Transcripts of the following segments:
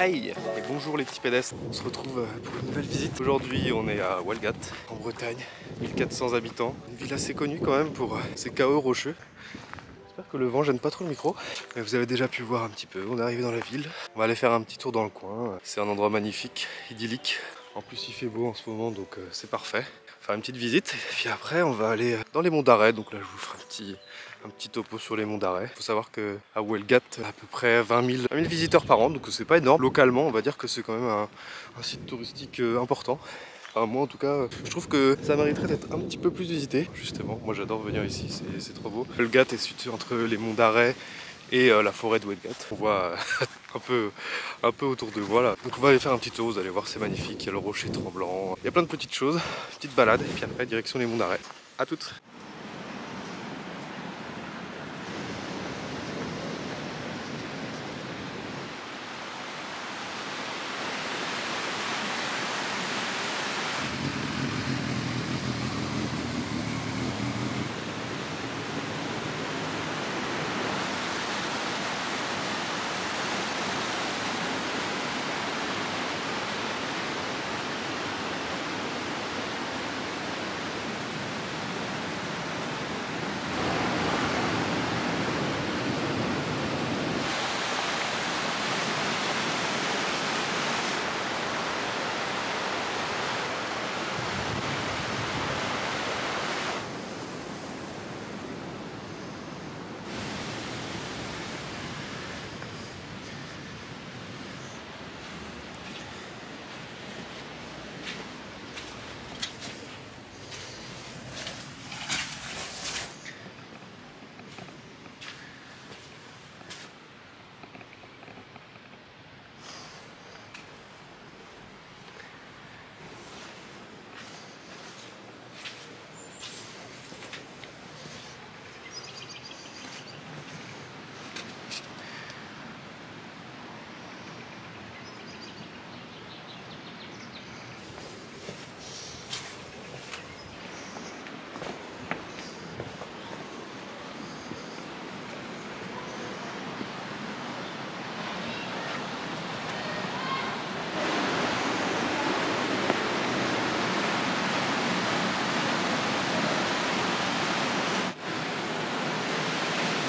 Hey et bonjour les petits pédestres, on se retrouve pour une nouvelle visite. Aujourd'hui on est à Walgat en Bretagne, 1400 habitants, une ville assez connue quand même pour ses chaos rocheux. J'espère que le vent gêne pas trop le micro, mais vous avez déjà pu voir un petit peu, on est arrivé dans la ville. On va aller faire un petit tour dans le coin, c'est un endroit magnifique, idyllique. En plus il fait beau en ce moment donc c'est parfait. Faire une petite visite et puis après on va aller dans les monts d'Arrée, donc là je vous ferai un petit topo sur les monts d'Arrée. Il faut savoir qu'à Walgat, à peu près 20 000 visiteurs par an, donc c'est pas énorme. Localement, on va dire que c'est quand même un site touristique important. Enfin, moi en tout cas, je trouve que ça mériterait d'être un petit peu plus visité. Justement, moi j'adore venir ici, c'est trop beau. Walgat est situé entre les monts d'Arrée et la forêt de Walgat. On voit un peu autour de voilà. Donc on va aller faire un petit tour, vous allez voir, c'est magnifique. Il y a le rocher tremblant, il y a plein de petites choses, petite balade, et puis après direction les monts d'Arrée. À toutes.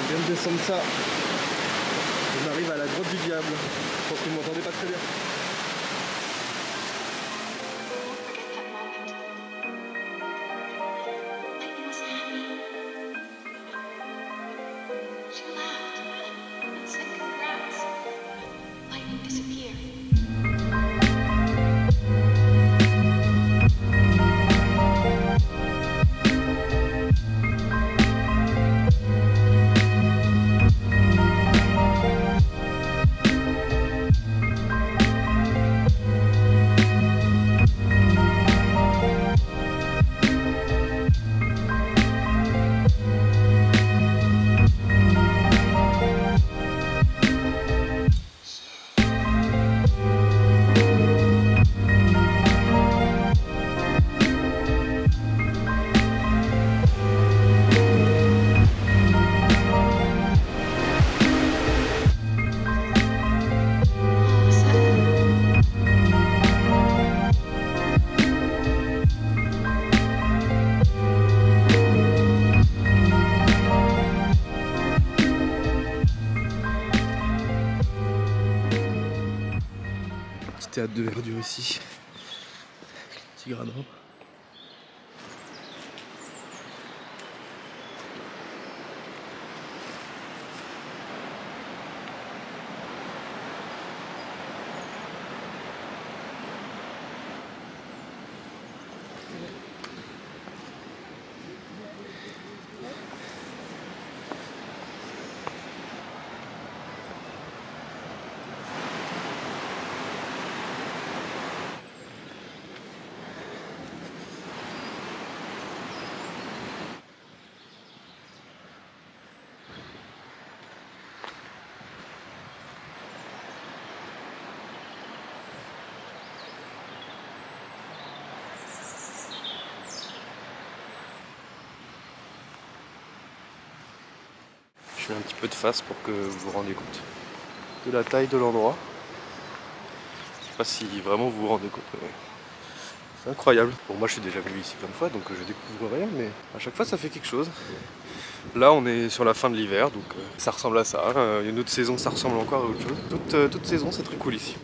Je viens de descendre ça. On arrive à la grotte du diable. Je pense que vous m'entendez pas très bien. Théâtre de verdure ici, petit gradin. Je mets un petit peu de face pour que vous vous rendiez compte de la taille de l'endroit. sais pas si vraiment vous vous rendez compte. C'est incroyable. Bon, moi je suis déjà venu ici plein de fois donc je découvre rien, mais à chaque fois ça fait quelque chose. Là on est sur la fin de l'hiver donc ça ressemble à ça. Il y a une autre saison, ça ressemble encore à autre chose. Toute saison c'est très cool ici.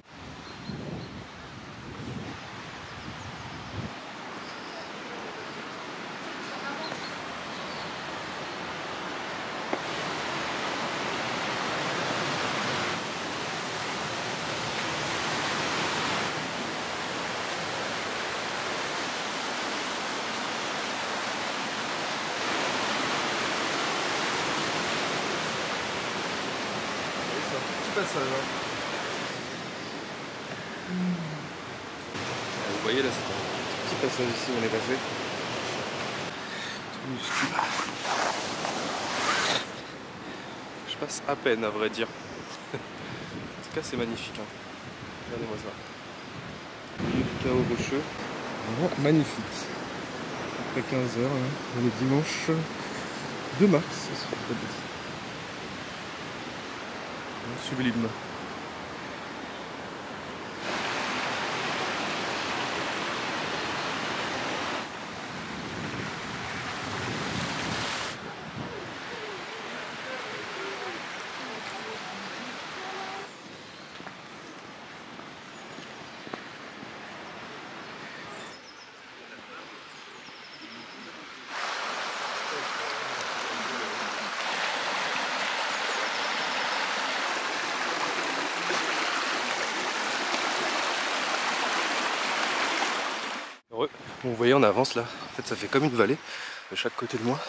Passage, hein. Vous voyez là c'est un petit passage ici où on est passé. Tout minuscule. Je passe à peine à vrai dire. En tout cas c'est magnifique. Hein. Regardez-moi ça. Au milieu du chaos rocheux. Vraiment magnifique. Après 15h, hein. On est dimanche 2 mars. Sublime. Bon, vous voyez on avance là, en fait ça fait comme une vallée. De chaque côté de moi,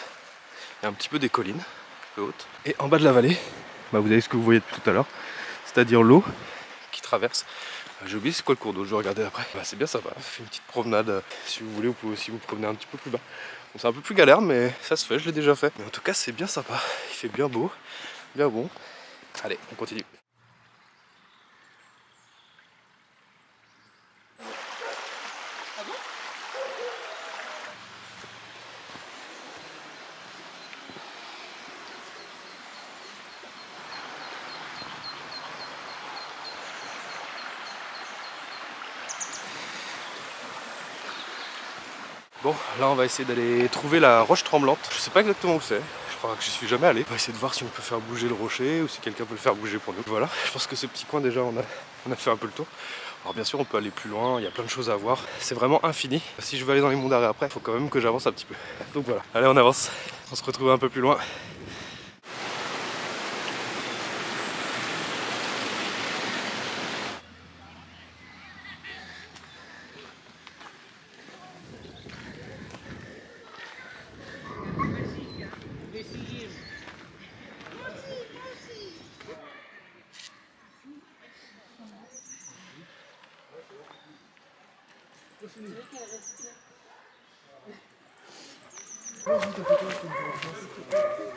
il y a un petit peu des collines, un peu hautes. Et en bas de la vallée, bah, vous avez ce que vous voyez depuis tout à l'heure, c'est-à-dire l'eau qui traverse. J'ai oublié c'est quoi le cours d'eau, je vais regarder après. Bah, c'est bien sympa, ça fait une petite promenade. Si vous voulez, vous pouvez aussi vous promener un petit peu plus bas. Bon, c'est un peu plus galère, mais ça se fait, je l'ai déjà fait. Mais en tout cas, c'est bien sympa. Il fait bien beau, bien bon. Allez, on continue. Bon, là on va essayer d'aller trouver la roche tremblante. Je sais pas exactement où c'est, je crois que j'y suis jamais allé. On va essayer de voir si on peut faire bouger le rocher ou si quelqu'un peut le faire bouger pour nous. Voilà, je pense que ce petit coin déjà on a fait un peu le tour. Alors bien sûr on peut aller plus loin, il y a plein de choses à voir. C'est vraiment infini. Si je veux aller dans les monts d'arrêt après, il faut quand même que j'avance un petit peu. Donc voilà, allez on avance, on se retrouve un peu plus loin.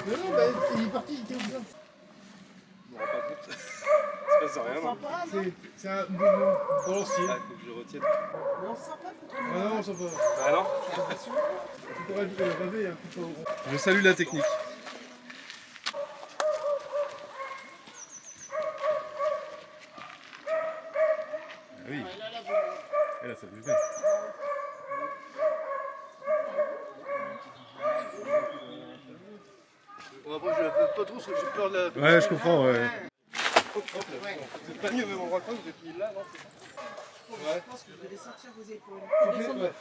Non, bah, il est parti, il était où ça? Non, pas compte. Ça passe rien, non? C'est un mouvement balancier. Ah, faut que je le retienne. On sent pas contre nous. Ah non, on sent pas. Ah non? Tu pourrais rêver un peu au rond. Je salue la technique. Ah oui. Et là, ça lui fait. Bon, après, je la fais pas trop parce que j'ai peur de la. Ouais, je comprends, ouais. C'est pas mieux, même en raconte, vous êtes mis là, non? Ouais. Je pense que vous devez sortir vos épaules.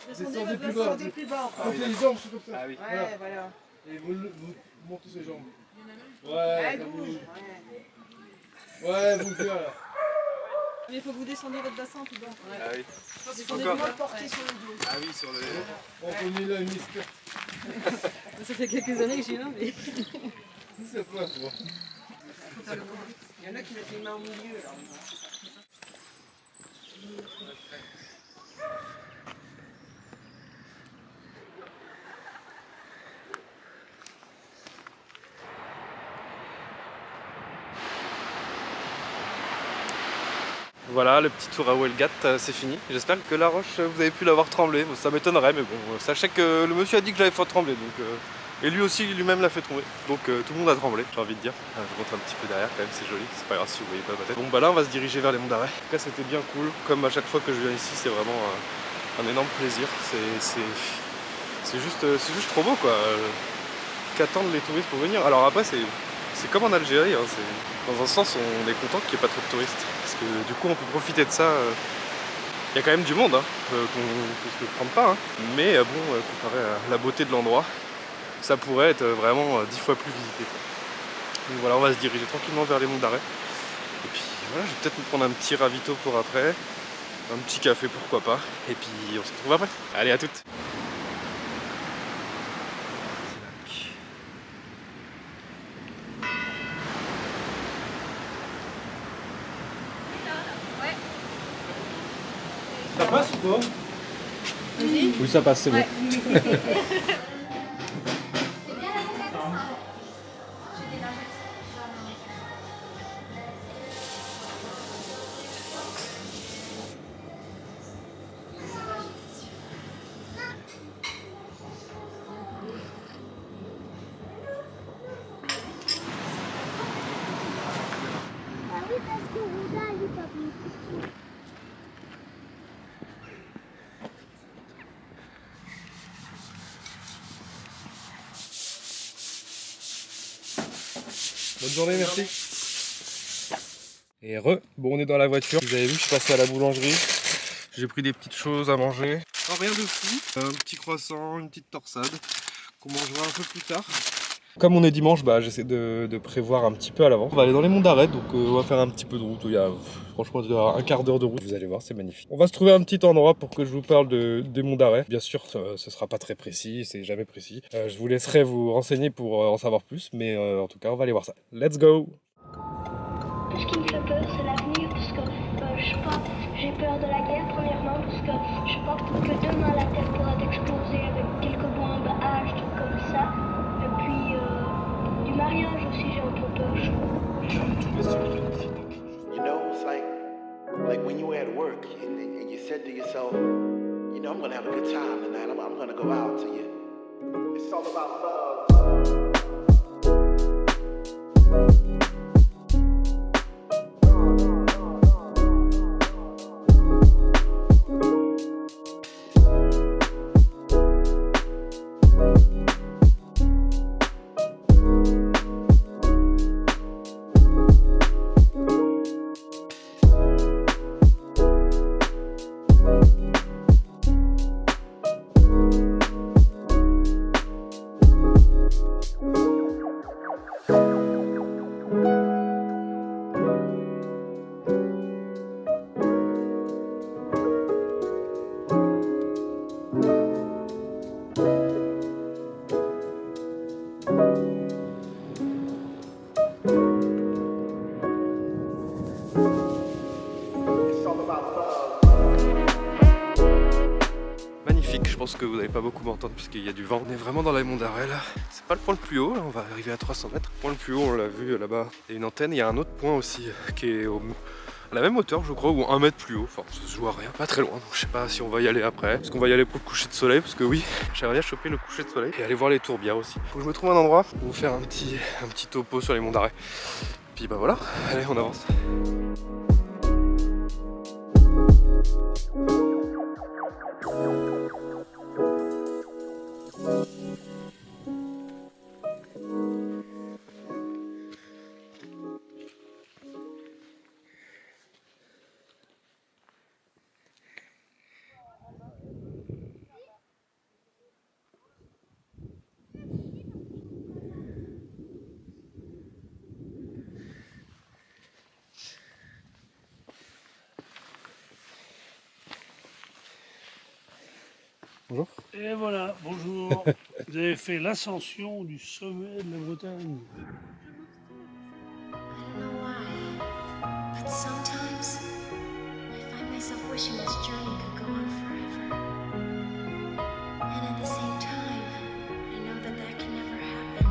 Descendez plus bas encore. Donc les jambes sont comme ça. Ah oui. Ouais, voilà. Et vous montez ces jambes. Ouais, ça bouge. Ouais, vous le là. Mais il faut que vous descendiez votre bassin tout bas. Ouais. Ah oui. Descendez vraiment le porter sur le dos. Ah oui, sur le... On connaît là une escarte. Ça fait quelques années que j'y vais, mais... C'est pas toi. Il y en a qui mettent les mains au milieu là. Voilà, le petit tour à Walgat, c'est fini. J'espère que la roche, vous avez pu l'avoir tremblé. Bon, ça m'étonnerait, mais bon, sachez que le monsieur a dit que j'allais faire trembler, donc Et lui aussi, lui-même l'a fait tomber. Donc tout le monde a tremblé, j'ai envie de dire. Je vous montre un petit peu derrière quand même, c'est joli. C'est pas grave si vous voyez pas ma tête. Bon bah là, on va se diriger vers les monts d'Arrée. En tout cas, c'était bien cool. Comme à chaque fois que je viens ici, c'est vraiment un énorme plaisir. C'est juste trop beau quoi. Qu'attendent les touristes pour venir. Alors après, c'est comme en Algérie. Hein. Dans un sens, on est content qu'il n'y ait pas trop de touristes. Parce que du coup, on peut profiter de ça. Il y a quand même du monde, hein, qu'on ne se prendre pas. Hein. Mais bon, comparé à la beauté de l'endroit, ça pourrait être vraiment 10 fois plus visité. Quoi. Donc voilà, on va se diriger tranquillement vers les monts d'Arrée. Et puis voilà, je vais peut-être me prendre un petit ravito pour après, un petit café pourquoi pas. Et puis on se retrouve après. Allez, à toutes. Ça passe ou quoi? Oui, ça passe, c'est bon. Bonne journée, merci. Et bon, on est dans la voiture. Vous avez vu, je suis passé à la boulangerie. J'ai pris des petites choses à manger. Oh, rien de fou. Un petit croissant, une petite torsade qu'on mangera un peu plus tard. Comme on est dimanche, bah, j'essaie de prévoir un petit peu à l'avance. On va aller dans les monts d'Arrée, donc on va faire un petit peu de route. Il y a franchement un quart d'heure de route. Vous allez voir, c'est magnifique. On va se trouver un petit endroit pour que je vous parle des monts d'Arrée. Bien sûr, ce sera pas très précis, c'est jamais précis. Je vous laisserai vous renseigner pour en savoir plus, mais en tout cas, on va aller voir ça. Let's go! Ce qui me fait peur, c'est l'avenir, parce que j'ai peur de la guerre, premièrement, parce que je pense que demain la Terre pourra exploser avec quelques bombes H, trucs comme ça. Et puis, du mariage aussi, j'ai un peu peur. You know, it's like when you were at work and you said to yourself, you know, I'm gonna have a good time tonight. I'm gonna go out to you. It's all about love. Magnifique, je pense que vous n'allez pas beaucoup m'entendre puisqu'il y a du vent. On est vraiment dans les monts d'Arrée là. C'est pas le point le plus haut, là. On va arriver à 300 mètres. Le point le plus haut, on l'a vu là-bas. Il y a une antenne, il y a un autre point aussi qui est à la même hauteur je crois, ou 1 mètre plus haut. Enfin, ça se joue à rien, pas très loin. Donc je sais pas si on va y aller après. Est-ce qu'on va y aller pour le coucher de soleil? Parce que oui, j'aimerais bien choper le coucher de soleil et aller voir les tourbières aussi. Faut que je me trouve un endroit pour vous faire un petit topo sur les monts d'Arrée. Puis bah voilà, allez on avance. Bonjour. Et voilà, bonjour. Vous avez fait l'ascension du sommet de la Bretagne. I don't know why, but sometimes I find myself wishing this journey could go on forever. And at the same time, I know that that can never happen.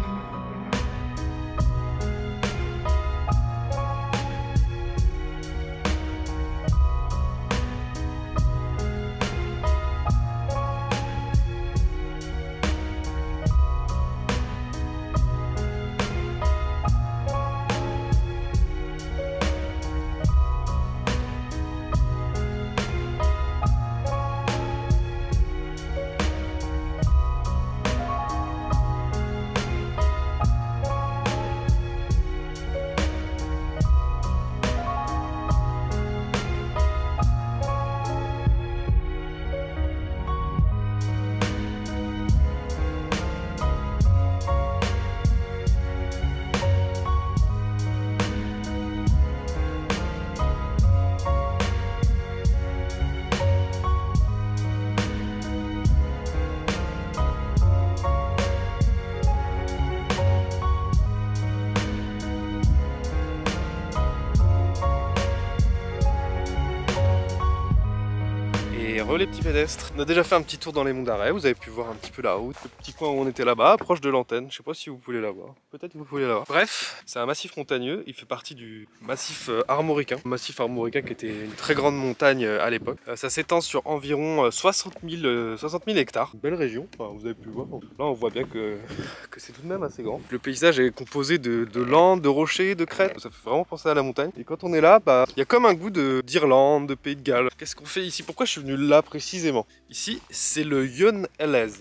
les petits pédestres. On a déjà fait un petit tour dans les monts d'Arrée, vous avez pu voir un petit peu la route, le petit coin où on était là-bas, proche de l'antenne. Je sais pas si vous pouvez la voir, peut-être que vous pouvez la voir. Bref, c'est un massif montagneux, il fait partie du massif armoricain. Le massif armoricain qui était une très grande montagne à l'époque. Ça s'étend sur environ 60 000 hectares. Une belle région, enfin, vous avez pu le voir. Là on voit bien que c'est tout de même assez grand. Le paysage est composé de landes, de rochers, de crêtes. Ça fait vraiment penser à la montagne. Et quand on est là, bah, il y a comme un goût d'Irlande, de Pays de Galles. Qu'est-ce qu'on fait ici? Pourquoi je suis venu là précisément? Ici, c'est le Yon Elez.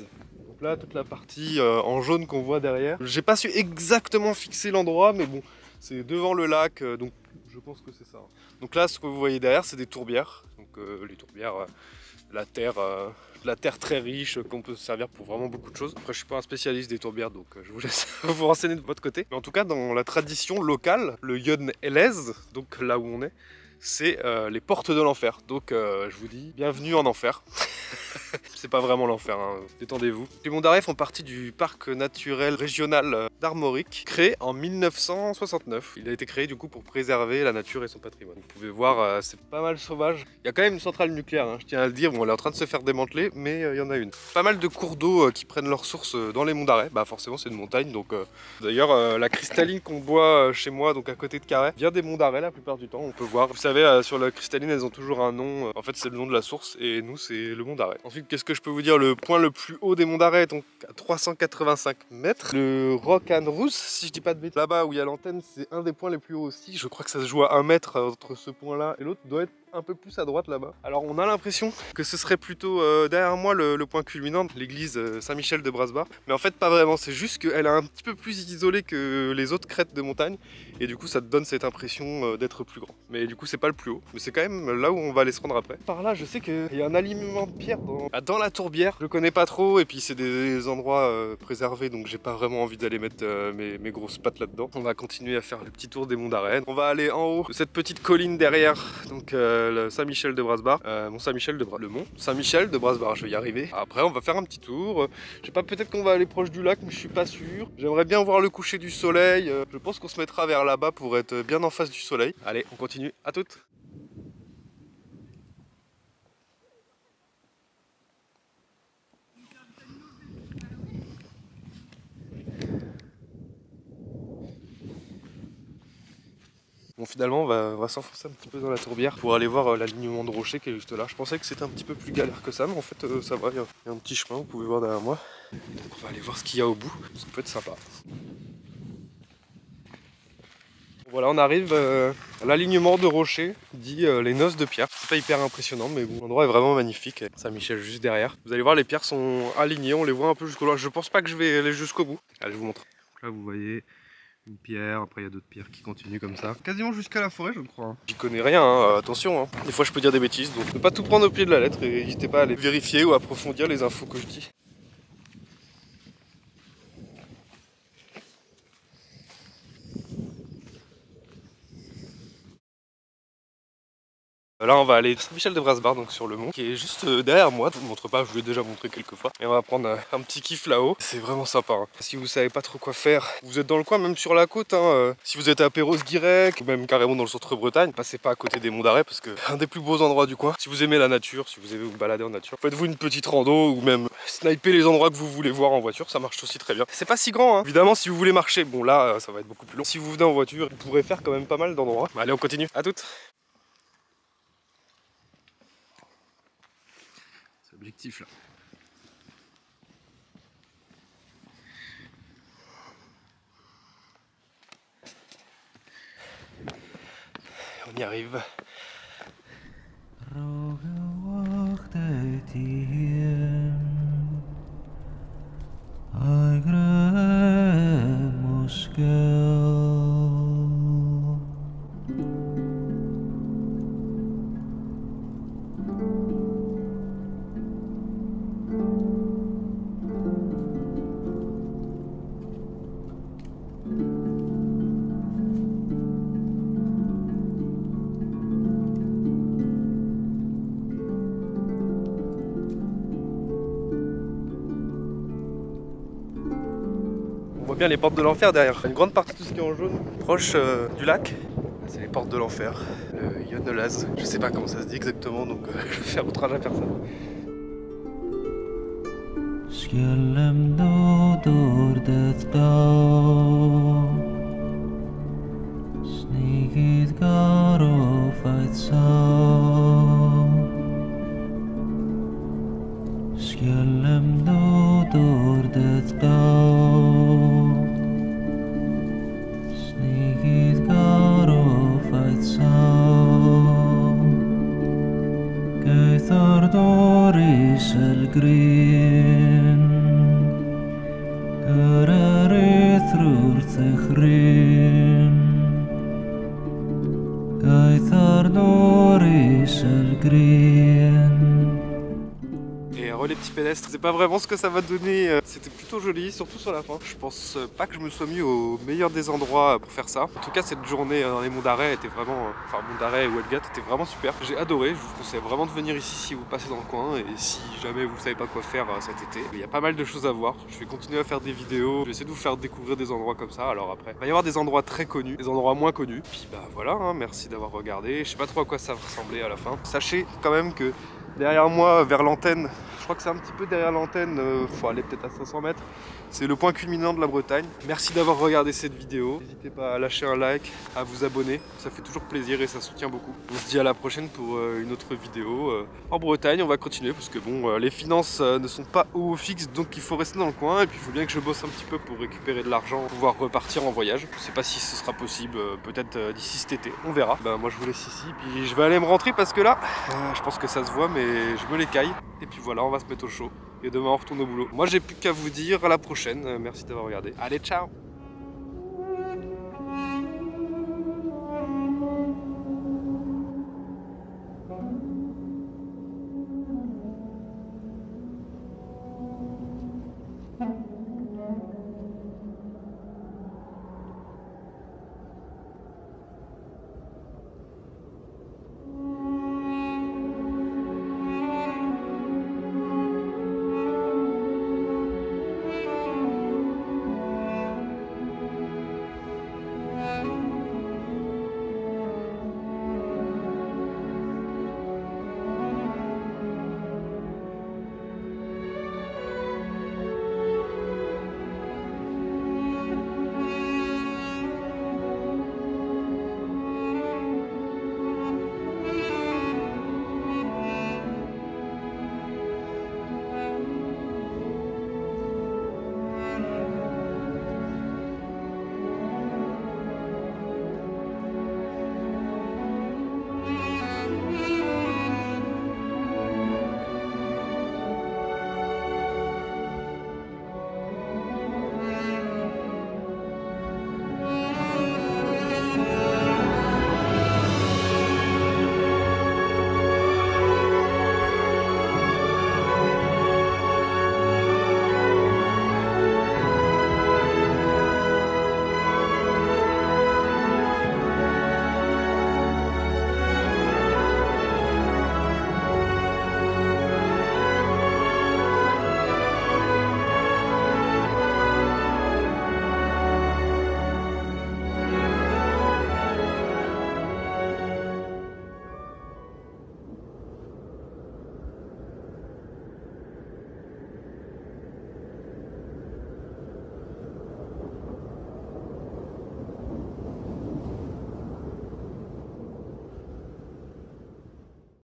Donc là, toute la partie en jaune qu'on voit derrière. J'ai pas su exactement fixer l'endroit, mais bon, c'est devant le lac, donc je pense que c'est ça. Donc là, ce que vous voyez derrière, c'est des tourbières. Donc les tourbières, la terre très riche qu'on peut se servir pour vraiment beaucoup de choses. Après, je suis pas un spécialiste des tourbières, donc je vous laisse vous renseigner de votre côté. Mais en tout cas, dans la tradition locale, le Yon Elez, donc là où on est, c'est les portes de l'enfer. Donc je vous dis, bienvenue en enfer. C'est pas vraiment l'enfer, hein. Détendez-vous. Les monts d'Arrée font partie du parc naturel régional d'Armorique, créé en 1969. Il a été créé du coup pour préserver la nature et son patrimoine. Vous pouvez voir, c'est pas mal sauvage. Il y a quand même une centrale nucléaire, hein, je tiens à le dire. Bon, elle est en train de se faire démanteler, mais il y en a une. Pas mal de cours d'eau qui prennent leur source dans les monts d'Arrée. Bah forcément, c'est une montagne, donc... D'ailleurs, la cristalline qu'on boit chez moi, donc à côté de Carhaix, vient des monts d'Arrêt la plupart du temps, on peut voir. Vous savez, sur la cristalline, elles ont toujours un nom. En fait, c'est le nom de la source, et nous, c'est le mont d'Arrêt. Ensuite, qu'est-ce que je peux vous dire? Le point le plus haut des monts d'Arrêt est donc à 385 mètres. Le Rock and Rousse, si je dis pas de bêtises, là-bas où il y a l'antenne, c'est un des points les plus hauts aussi. Je crois que ça se joue à 1 mètre entre ce point-là et l'autre, doit être un peu plus à droite là-bas. Alors on a l'impression que ce serait plutôt derrière moi le point culminant, l'église Saint-Michel de Brasbar. Mais en fait pas vraiment, c'est juste qu'elle est un petit peu plus isolée que les autres crêtes de montagne. Et du coup ça te donne cette impression d'être plus grand. Mais du coup c'est pas le plus haut. Mais c'est quand même là où on va aller se rendre après. Par là je sais qu'il y a un alignement de pierre dans la tourbière. Je connais pas trop et puis c'est des endroits préservés. Donc j'ai pas vraiment envie d'aller mettre mes grosses pattes là-dedans. On va continuer à faire le petit tour des monts d'Arrée. On va aller en haut de cette petite colline derrière. Donc le Saint-Michel de Brasbar, le mont Saint-Michel de Brasbar, je vais y arriver. Après on va faire un petit tour, je sais pas, peut-être qu'on va aller proche du lac, mais je suis pas sûr. J'aimerais bien voir le coucher du soleil, je pense qu'on se mettra vers là-bas pour être bien en face du soleil. Allez, on continue, à toutes. Bon, finalement on va s'enfoncer un petit peu dans la tourbière pour aller voir l'alignement de rochers qui est juste là. Je pensais que c'était un petit peu plus galère que ça, mais en fait ça va, il y a un petit chemin, vous pouvez voir derrière moi. Donc on va aller voir ce qu'il y a au bout, ça peut être sympa. Voilà, on arrive à l'alignement de rochers, dit les noces de pierre. C'est pas hyper impressionnant, mais bon, l'endroit est vraiment magnifique. Saint-Michel juste derrière. Vous allez voir, les pierres sont alignées, on les voit un peu jusqu'au loin. Je pense pas que je vais aller jusqu'au bout. Allez, je vous montre. Donc là, vous voyez une pierre, après il y a d'autres pierres qui continuent comme ça. Quasiment jusqu'à la forêt, je crois. Hein. J'y connais rien, hein, attention. Hein. Des fois, je peux dire des bêtises, donc ne pas tout prendre au pied de la lettre et n'hésitez pas à aller vérifier ou approfondir les infos que je dis. Là on va aller à Saint-Michel de Brasbar, donc sur le mont, qui est juste derrière moi. Je vous le montre pas, je vous l'ai déjà montré quelques fois. Et on va prendre un petit kiff là-haut. C'est vraiment sympa. Hein. Si vous savez pas trop quoi faire, vous êtes dans le coin, même sur la côte. Hein, si vous êtes à Perros-Guirec, ou même carrément dans le centre-Bretagne, passez pas à côté des monts d'Arrée parce que un des plus beaux endroits du coin. Si vous aimez la nature, si vous aimez vous balader en nature, faites-vous une petite rando ou même sniper les endroits que vous voulez voir en voiture, ça marche aussi très bien. C'est pas si grand, hein. Évidemment, si vous voulez marcher, bon là, ça va être beaucoup plus long. Si vous venez en voiture, vous pourrez faire quand même pas mal d'endroits. Allez, on continue. À toutes. Objectif là. On y arrive. On voit bien les portes de l'enfer derrière. Une grande partie de tout ce qui est en jaune, proche du lac. C'est les portes de l'enfer, le Yonelaz. Je sais pas comment ça se dit exactement, donc je vais faire outrage à personne. Et relais petits pédestres, c'est pas vraiment ce que ça va donner, c'était plutôt joli, surtout sur la fin. Je pense pas que je me sois mis au meilleur des endroits pour faire ça. En tout cas cette journée dans les monts d'Arrée était vraiment, enfin monts d'Arrêt et Walgat était vraiment super. J'ai adoré, je vous conseille vraiment de venir ici si vous passez dans le coin et si jamais vous savez pas quoi faire cet été. Il y a pas mal de choses à voir, je vais continuer à faire des vidéos, je vais essayer de vous faire découvrir des endroits comme ça. Alors après, il va y avoir des endroits très connus, des endroits moins connus. Puis bah voilà, hein, merci d'avoir regardé, je sais pas trop à quoi ça va ressembler à la fin. Sachez quand même que derrière moi, vers l'antenne, je crois que c'est un petit peu derrière l'antenne, faut aller peut-être à 500 mètres. C'est le point culminant de la Bretagne. Merci d'avoir regardé cette vidéo. N'hésitez pas à lâcher un like, à vous abonner. Ça fait toujours plaisir et ça soutient beaucoup. On se dit à la prochaine pour une autre vidéo. En Bretagne, on va continuer parce que bon, les finances ne sont pas au fixe, donc il faut rester dans le coin. Et puis il faut bien que je bosse un petit peu pour récupérer de l'argent, pour pouvoir repartir en voyage. Je sais pas si ce sera possible, peut-être d'ici cet été. On verra. Ben, moi je vous laisse ici, puis je vais aller me rentrer parce que là, je pense que ça se voit, mais je me l'écaille. Et puis voilà, on va se mettre au chaud. Et demain on retourne au boulot. Moi j'ai plus qu'à vous dire à la prochaine. Merci d'avoir regardé. Allez, ciao!